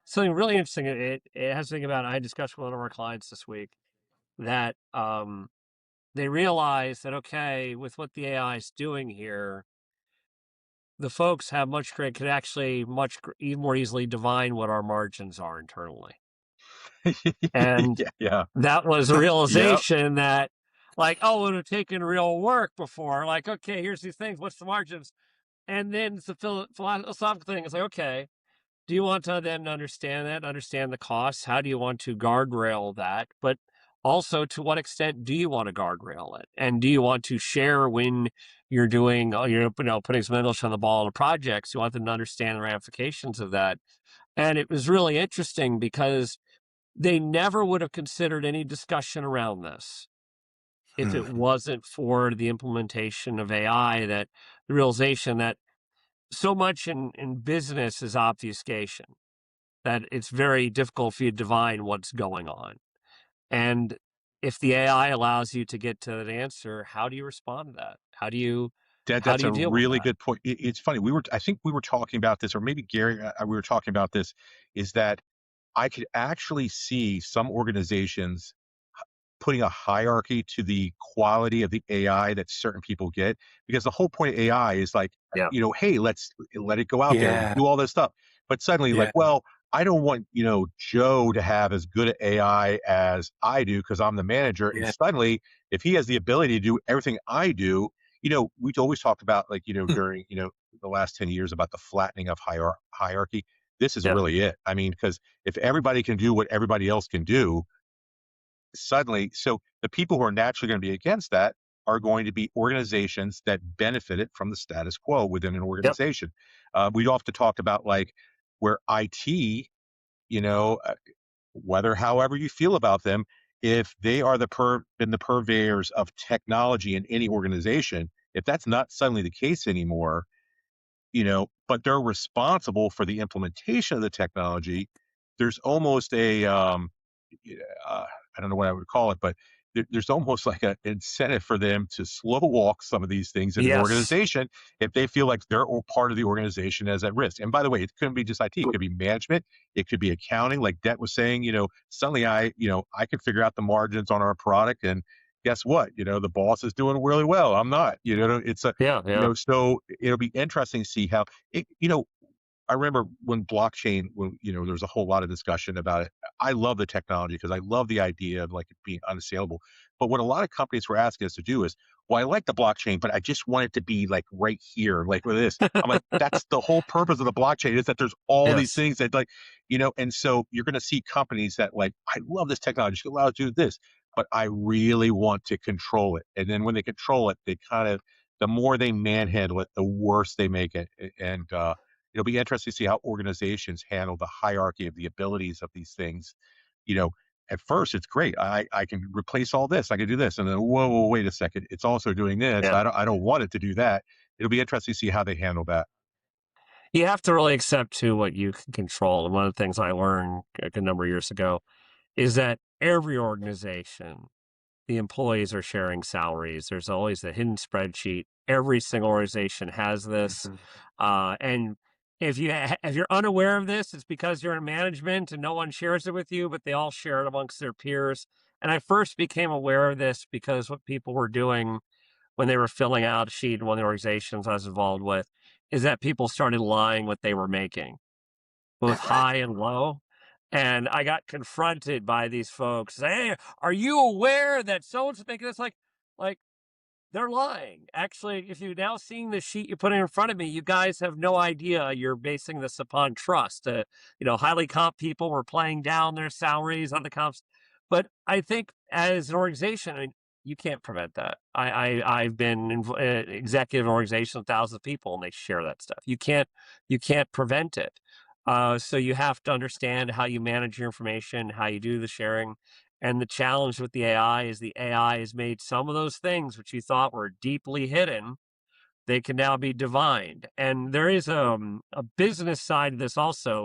something really interesting. It has something about, I had a discussion with one of our clients this week that they realized that, okay, with what the AI is doing here, the folks have could actually even more easily divine what our margins are internally. And Yeah, yeah. that was a Yep. realization that, like, oh, it would have taken real work before. Like, okay, here's these things. What's the margins? And then it's the philosophical thing. It's like, okay, do you want to then understand that, understand the costs? How do you want to guardrail that? But also, to what extent do you want to guardrail it? And do you want to share when you're doing, putting some English on the ball in the projects? You want them to understand the ramifications of that. And it was really interesting because they never would have considered any discussion around this if Hmm. it wasn't for the implementation of AI, that the realization that so much in business is obfuscation, that it's very difficult for you to divine what's going on. And if the AI allows you to get to that answer, how do you respond to that? How That's do you a deal with really that? good point. It's funny. I think we were talking about this, or maybe Gary, we were talking about this, is that I could actually see some organizations putting a hierarchy to the quality of the AI that certain people get, because the whole point of AI is like, Yeah. hey, let's let it go out there and Yeah. do all this stuff. But suddenly, like, Yeah. well, I don't want, Joe to have as good at AI as I do because I'm the manager. And Yeah. suddenly, if he has the ability to do everything I do, we always talked about, like, during, the last 10 years about the flattening of hierarchy. This is Yeah. really it. I mean, because if everybody can do what everybody else can do, suddenly, so the people who are naturally going to be against that are going to be organizations that benefited from the status quo within an Yep. organization. We often talk about, like, where IT, you know, uh, whether however you feel about them, if they are been the purveyors of technology in any organization, if that's not suddenly the case anymore, but they're responsible for the implementation of the technology, there's almost yeah, I don't know what I would call it, but there's almost like an incentive for them to slow walk some of these things in an Yes. organization if they feel like they're all part of the organization as at risk. And by the way, it couldn't be just IT; it could be management, it could be accounting. Like Det was saying, suddenly I can figure out the margins on our product, and guess what? The boss is doing really well. I'm not. It's a Yeah. Yeah. so it'll be interesting to see how it. I remember when blockchain, when there was a whole lot of discussion about it. I love the technology because I love the idea of, like, it being unassailable. But what a lot of companies were asking us to do is, well, I like the blockchain, but I just want it to be like right here, like with this. I'm like, that's the whole purpose of the blockchain, is that there's all these Yes. things that, like, and so you're going to see companies that, like, I love this technology, it allows you to do this, but I really want to control it. And then when they control it, they kind of, the more they manhandle it, the worse they make it. And it'll be interesting to see how organizations handle the hierarchy of the abilities of these things. You know, at first it's great. I can replace all this. I can do this, and then whoa, wait a second. It's also doing this. Yeah. I don't want it to do that. It'll be interesting to see how they handle that. You have to really accept too what you can control. And one of the things I learned a good number of years ago is that every organization, the employees are sharing salaries. There's always a hidden spreadsheet. Every single organization has this, Mhm. and if you're unaware of this, it's because you're in management and no one shares it with you, but they all share it amongst their peers. And I first became aware of this because what people were doing when they were filling out a sheet in one of the organizations I was involved with is that people started lying what they were making, both high and low. And I got confronted by these folks saying, "Hey, are you aware that so-and-so making this?" Like they're lying. Actually, if you're now seeing the sheet you're putting in front of me, you guys have no idea you're basing this upon trust. Highly comp people were playing down their salaries on the comps. But I think as an organization, I mean, you can't prevent that. I've been executive in organizations with thousands of people, and they share that stuff. You can't prevent it. So you have to understand how you manage your information, how you do the sharing. And the challenge with the AI is the AI has made some of those things which you thought were deeply hidden, they can now be divined. And there is a business side of this also.